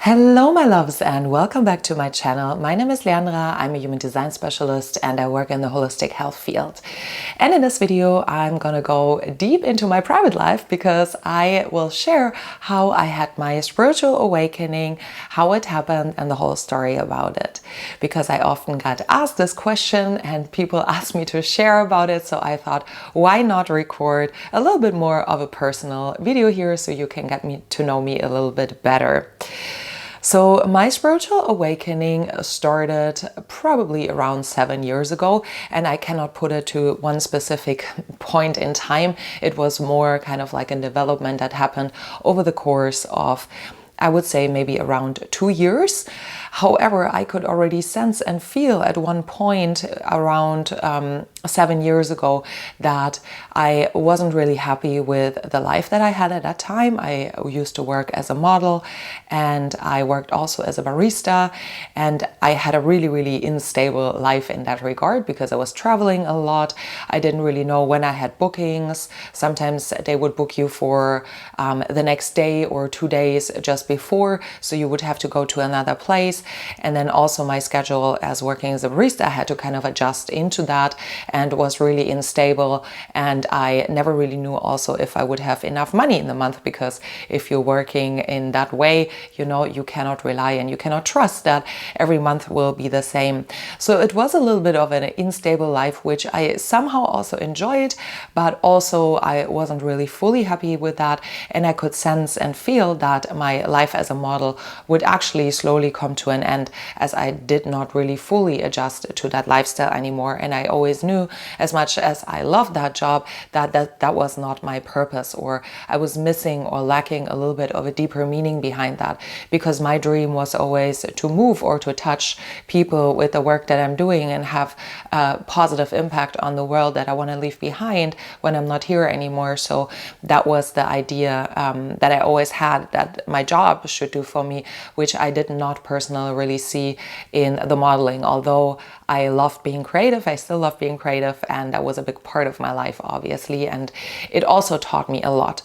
Hello my loves and welcome back to my channel. My name is Leandra, I'm a human design specialist and I work in the holistic health field. And in this video I'm gonna go deep into my private life because I will share how I had my spiritual awakening, how it happened and the whole story about it. Because I often got asked this question and people asked me to share about it, so I thought why not record a little bit more of a personal video here so you can get to know me a little bit better. So my spiritual awakening started probably around 7 years ago, and I cannot put it to one specific point in time. It was more kind of like a development that happened over the course of, I would say, maybe around 2 years. However, I could already sense and feel at one point around 7 years ago that I wasn't really happy with the life that I had at that time. I used to work as a model and I worked also as a barista, and I had a really unstable life in that regard because I was traveling a lot. I didn't really know when I had bookings. Sometimes they would book you for the next day or 2 days just before, so you would have to go to another place. And then also my schedule as working as a barista, I had to kind of adjust into that and was really unstable. And I never really knew also if I would have enough money in the month, because if you're working in that way, you know, you cannot rely and you cannot trust that every month will be the same. So it was a little bit of an unstable life, which I somehow also enjoyed, but also I wasn't really fully happy with that. And I could sense and feel that my life as a model would actually slowly come to an end, as I did not really fully adjust to that lifestyle anymore. And I always knew, as much as I loved that job, that was not my purpose, or I was missing or lacking a little bit of a deeper meaning behind that, because my dream was always to move or to touch people with the work that I'm doing and have a positive impact on the world that I want to leave behind when I'm not here anymore. So that was the idea that I always had that my job should do for me, which I did not personally really see in the modeling. Although I loved being creative, I still love being creative, and that was a big part of my life, obviously, and it also taught me a lot.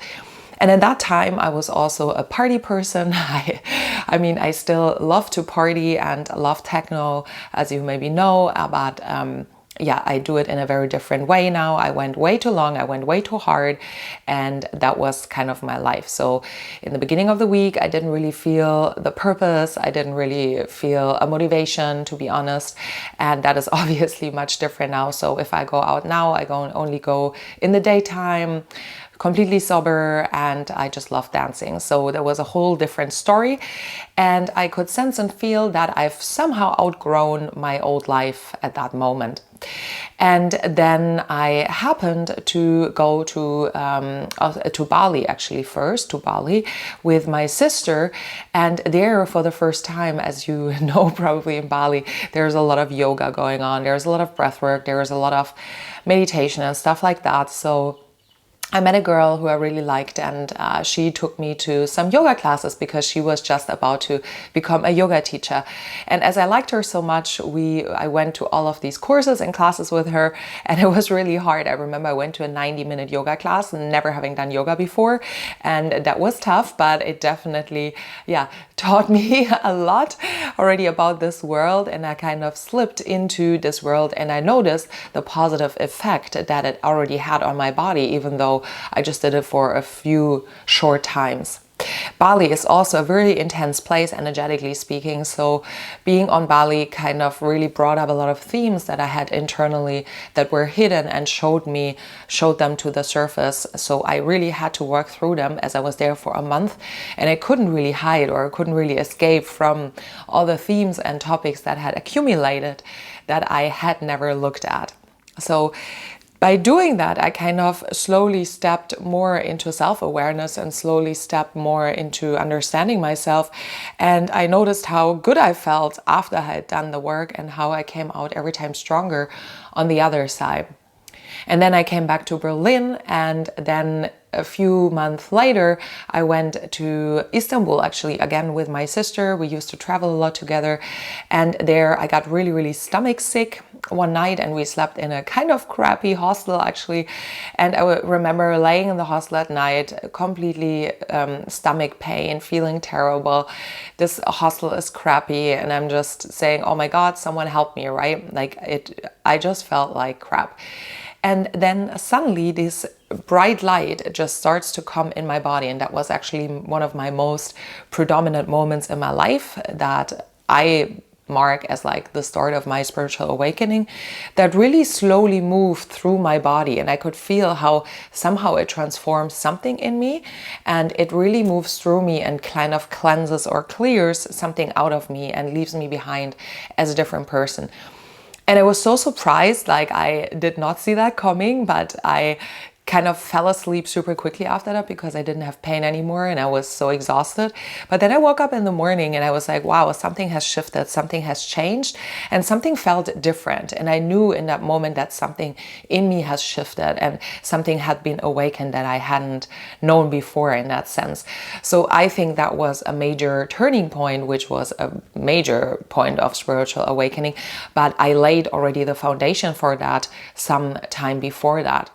And at that time, I was also a party person. I mean, I still love to party and love techno, as you maybe know, but yeah, I do it in a very different way now. I went way too long, I went way too hard, and that was kind of my life. So in the beginning of the week, I didn't really feel the purpose. I didn't really feel a motivation, to be honest. And that is obviously much different now. So if I go out now, only go in the daytime, completely sober, and I just love dancing. So there was a whole different story, and I could sense and feel that I've somehow outgrown my old life at that moment. And then I happened to go to Bali, actually first to Bali with my sister, and there for the first time, as you know, probably in Bali, there's a lot of yoga going on, there's a lot of breath work, there's a lot of meditation and stuff like that. So I met a girl who I really liked, and she took me to some yoga classes because she was just about to become a yoga teacher. And as I liked her so much, I went to all of these courses and classes with her, and it was really hard. I remember I went to a 90-minute yoga class, never having done yoga before, and that was tough, but it definitely, yeah, taught me a lot already about this world, and I kind of slipped into this world, and I noticed the positive effect that it already had on my body, even though I just did it for a few short times. Bali is also a very intense place, energetically speaking, so being on Bali kind of really brought up a lot of themes that I had internally that were hidden and showed them to the surface. So I really had to work through them, as I was there for a month, and I couldn't really hide or couldn't really escape from all the themes and topics that had accumulated that I had never looked at. So by doing that, I kind of slowly stepped more into self-awareness and slowly stepped more into understanding myself. And I noticed how good I felt after I had done the work and how I came out every time stronger on the other side. And then I came back to Berlin, and then a few months later, I went to Istanbul, actually, again with my sister. We used to travel a lot together. And there I got really, really stomach sick one night, and we slept in a kind of crappy hostel, actually. And I remember laying in the hostel at night, completely stomach pain, feeling terrible. This hostel is crappy. And I'm just saying, oh my God, someone help me, right? Like I just felt like crap. And then suddenly this bright light just starts to come in my body. And that was actually one of my most predominant moments in my life that I mark as like the start of my spiritual awakening, that really slowly moved through my body. And I could feel how somehow it transforms something in me, and it really moves through me and kind of cleanses or clears something out of me and leaves me behind as a different person. And I was so surprised, like I did not see that coming, but I kind of fell asleep super quickly after that because I didn't have pain anymore and I was so exhausted. But then I woke up in the morning and I was like, wow, something has shifted, something has changed, and something felt different. And I knew in that moment that something in me has shifted and something had been awakened that I hadn't known before in that sense. So I think that was a major turning point, which was a major point of spiritual awakening. But I laid already the foundation for that some time before that.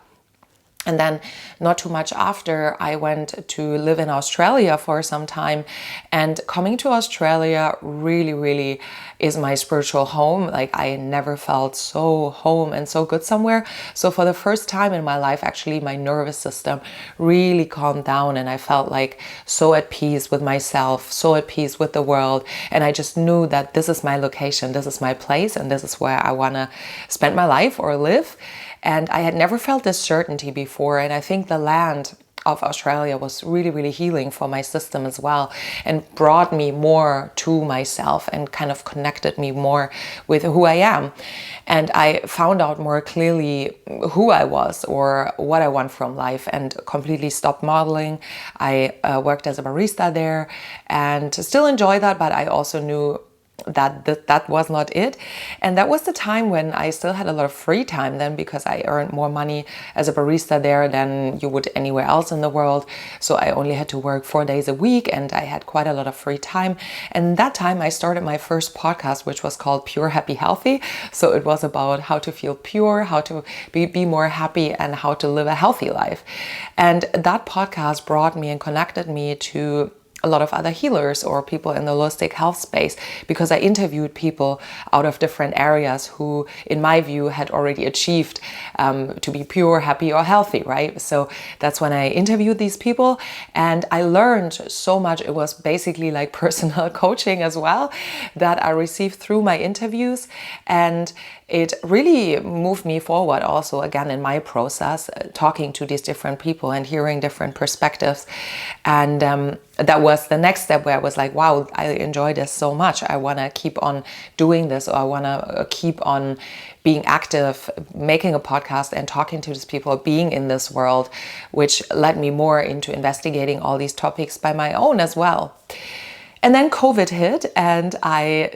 And then not too much after, I went to live in Australia for some time, and coming to Australia really, really is my spiritual home. Like I never felt so home and so good somewhere. So for the first time in my life, actually my nervous system really calmed down, and I felt like so at peace with myself, so at peace with the world. And I just knew that this is my location, this is my place, and this is where I want to spend my life or live. And I had never felt this certainty before. And I think the land of Australia was really, really healing for my system as well, and brought me more to myself and kind of connected me more with who I am. And I found out more clearly who I was or what I want from life, and completely stopped modeling. I worked as a barista there and still enjoy that, but I also knew that was not it. And that was the time when I still had a lot of free time then, because I earned more money as a barista there than you would anywhere else in the world. So I only had to work 4 days a week, and I had quite a lot of free time. And that time I started my first podcast, which was called Pure Happy Healthy. So it was about how to feel pure, how to be more happy, and how to live a healthy life. And that podcast brought me and connected me to a lot of other healers or people in the holistic health space, because I interviewed people out of different areas who, in my view, had already achieved to be pure, happy, or healthy, right? So that's when I interviewed these people, and I learned so much. It was basically like personal coaching as well that I received through my interviews, and it really moved me forward also, again, in my process, talking to these different people and hearing different perspectives. And that was the next step where I was like, wow, I enjoy this so much. I want to keep on doing this, or I want to keep on being active, making a podcast and talking to these people, being in this world, which led me more into investigating all these topics by my own as well. And then COVID hit, and I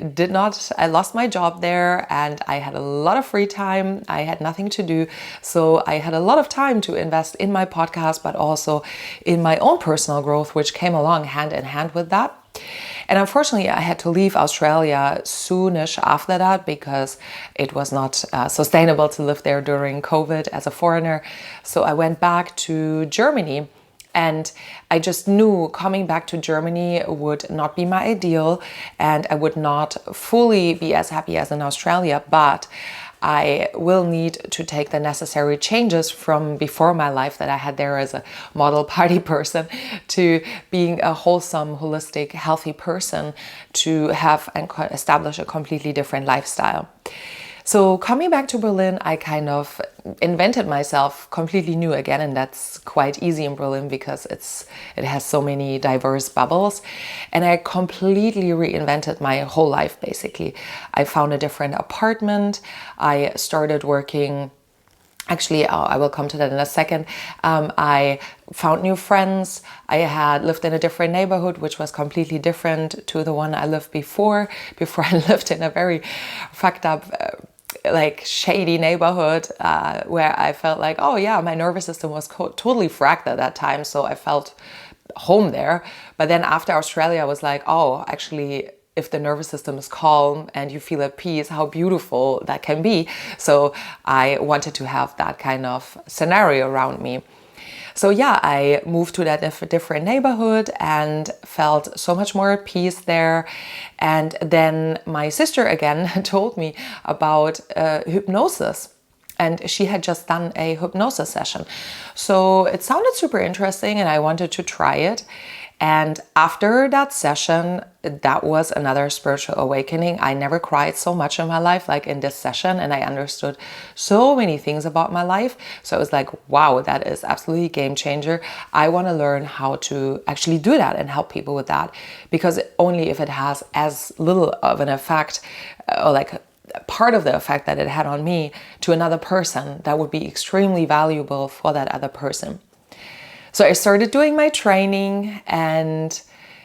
lost my job there, and I had a lot of free time. I had nothing to do. So I had a lot of time to invest in my podcast, but also in my own personal growth, which came along hand in hand with that. And unfortunately, I had to leave Australia soonish after that, because it was not sustainable to live there during COVID as a foreigner. So I went back to Germany. And I just knew coming back to Germany would not be my ideal, and I would not fully be as happy as in Australia, but I will need to take the necessary changes from before my life that I had there as a model party person to being a wholesome, holistic, healthy person, to have and establish a completely different lifestyle. So coming back to Berlin, I kind of invented myself completely new again, and that's quite easy in Berlin because it has so many diverse bubbles. And I completely reinvented my whole life, basically. I found a different apartment. I started working. Actually, I will come to that in a second. I found new friends. I had lived in a different neighborhood, which was completely different to the one I lived before. Before I lived in a very fucked up like shady neighborhood where I felt like, oh yeah, my nervous system was totally fracked at that time. So I felt home there. But then after Australia, I was like, oh, actually, if the nervous system is calm and you feel at peace, how beautiful that can be. So I wanted to have that kind of scenario around me. So yeah, I moved to that different neighborhood and felt so much more at peace there. And then my sister again told me about hypnosis. And she had just done a hypnosis session. So it sounded super interesting and I wanted to try it. And after that session, that was another spiritual awakening. I never cried so much in my life like in this session, and I understood so many things about my life. So I was like, wow, that is absolutely a game changer. I want to learn how to actually do that and help people with that, because only if it has as little of an effect or like part of the effect that it had on me to another person, that would be extremely valuable for that other person. So I started doing my training, and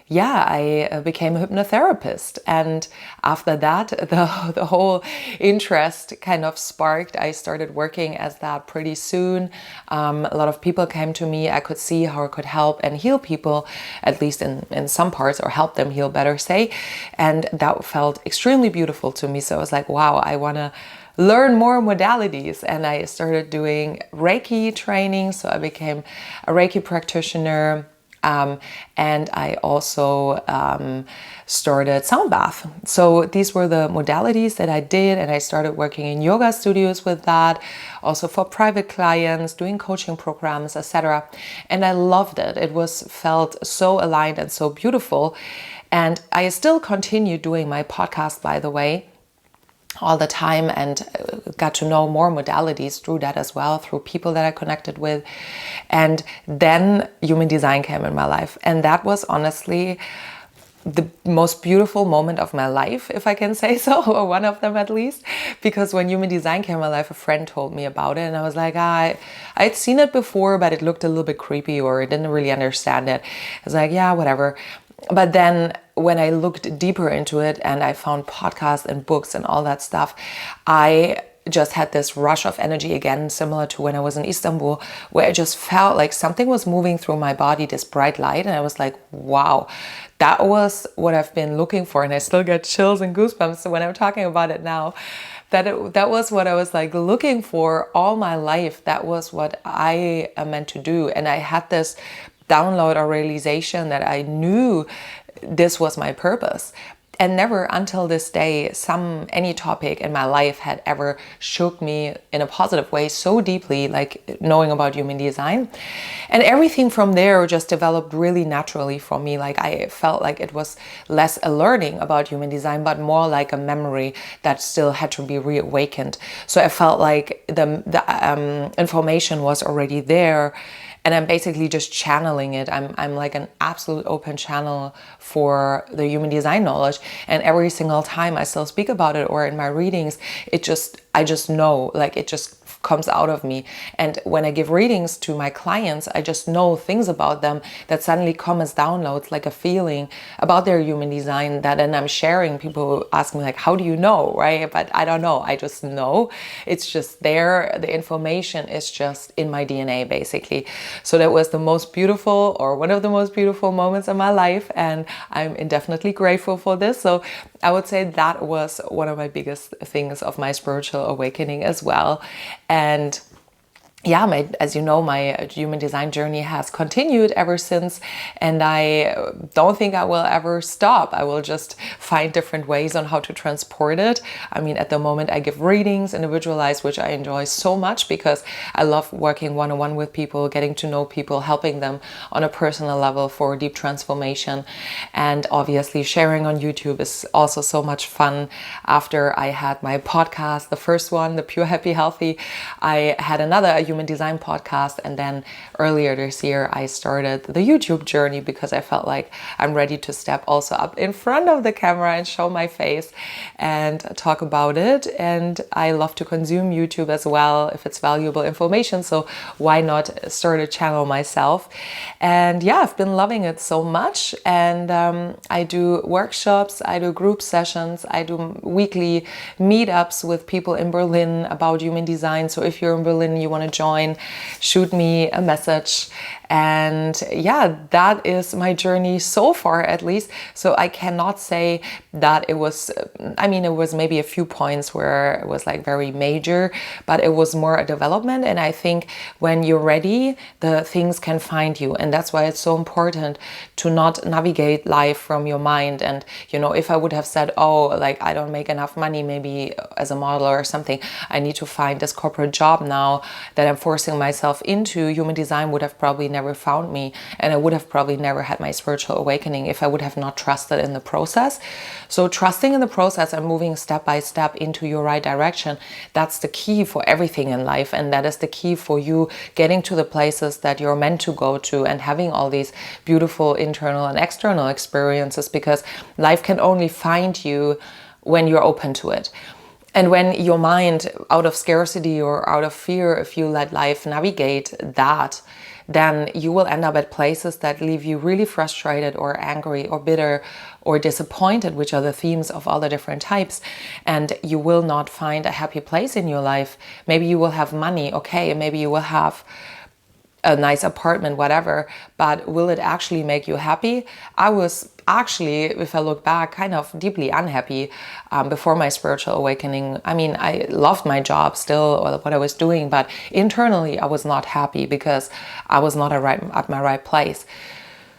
yeah, I became a hypnotherapist. And after that, the whole interest kind of sparked. I started working as that pretty soon. A lot of people came to me. I could see how I could help and heal people, at least in some parts, or help them heal, better say. And that felt extremely beautiful to me. So I was like, wow, I want to learn more modalities. And I started doing Reiki training. So I became a Reiki practitioner. And I also started sound bath. So these were the modalities that I did, and I started working in yoga studios with that, also for private clients, doing coaching programs, etc. And I loved it. It felt so aligned and so beautiful. And I still continue doing my podcast, by the way, all the time, and got to know more modalities through that as well, through people that I connected with. And then human design came in my life, and that was honestly the most beautiful moment of my life, if I can say so, or one of them at least, because when human design came in my life, a friend told me about it, and I was like, I'd seen it before, but it looked a little bit creepy, or I didn't really understand it. I was like, yeah, whatever. But then when I looked deeper into it and I found podcasts and books and all that stuff, I just had this rush of energy again, similar to when I was in Istanbul, where I just felt like something was moving through my body, this bright light. And I was like, wow, that was what I've been looking for. And I still get chills and goosebumps when I'm talking about it now. That was what I was like looking for all my life. That was what I am meant to do. And I had this download or realization that I knew this was my purpose. And never until this day, any topic in my life had ever shook me in a positive way so deeply, like knowing about human design. And everything from there just developed really naturally for me. Like I felt like it was less a learning about human design, but more like a memory that still had to be reawakened. So I felt like the information was already there. And I'm basically just channeling it. I'm like an absolute open channel for the human design knowledge. And every single time I still speak about it or in my readings, I just know, like it just comes out of me. And when I give readings to my clients, I just know things about them that suddenly come as downloads, like a feeling about their human design that then I'm sharing. People ask me like, how do you know, right? But I don't know. I just know. It's just there. The information is just in my DNA, basically. So that was the most beautiful, or one of the most beautiful moments in my life. And I'm indefinitely grateful for this. So I would say that was one of my biggest things of my spiritual awakening as well. And yeah, as you know, my human design journey has continued ever since, and I don't think I will ever stop. I will just find different ways on how to transport it. I mean, at the moment I give readings, individualized, which I enjoy so much because I love working one-on-one with people, getting to know people, helping them on a personal level for deep transformation. And obviously sharing on YouTube is also so much fun. After I had my podcast, the first one, the Pure Happy Healthy, I had another Human Design podcast, and then earlier this year I started the YouTube journey because I felt like I'm ready to step also up in front of the camera and show my face and talk about it. And I love to consume YouTube as well if it's valuable information, so why not start a channel myself? And yeah, I've been loving it so much, and I do workshops, I do group sessions, I do weekly meetups with people in Berlin about human design. So if you're in Berlin, you want to join, shoot me a message. And yeah, that is my journey so far, at least. So I cannot say that it was, it was maybe a few points where it was like very major, but it was more a development. And I think when you're ready, the things can find you. And that's why it's so important to not navigate life from your mind. And, if I would have said, oh, like I don't make enough money, maybe as a model or something, I need to find this corporate job now that I'm forcing myself into, human design would have probably never found me, and I would have probably never had my spiritual awakening if I would have not trusted in the process. So trusting in the process and moving step by step into your right direction, that's the key for everything in life, and that is the key for you getting to the places that you're meant to go to and having all these beautiful internal and external experiences, because life can only find you when you're open to it. And when your mind, out of scarcity or out of fear, if you let life navigate that, then you will end up at places that leave you really frustrated or angry or bitter or disappointed, which are the themes of all the different types. And you will not find a happy place in your life. Maybe you will have money, okay, maybe you will have a nice apartment, whatever, but will it actually make you happy? I was actually, if I look back, kind of deeply unhappy before my spiritual awakening. I loved my job still, or what I was doing, but internally I was not happy because I was not at my right place.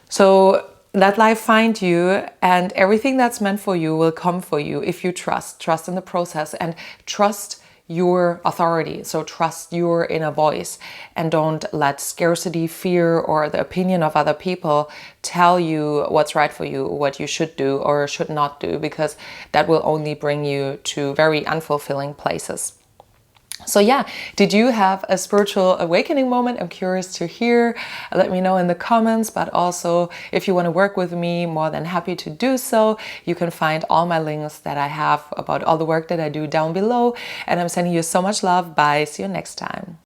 So let life find you, and everything that's meant for you will come for you if you trust in the process and trust your authority. So trust your inner voice and don't let scarcity, fear, or the opinion of other people tell you what's right for you, what you should do or should not do, because that will only bring you to very unfulfilling places. So yeah, did you have a spiritual awakening moment? I'm curious to hear. Let me know in the comments, but also if you want to work with me, more than happy to do so. You can find all my links that I have about all the work that I do down below. And I'm sending you so much love. Bye. See you next time.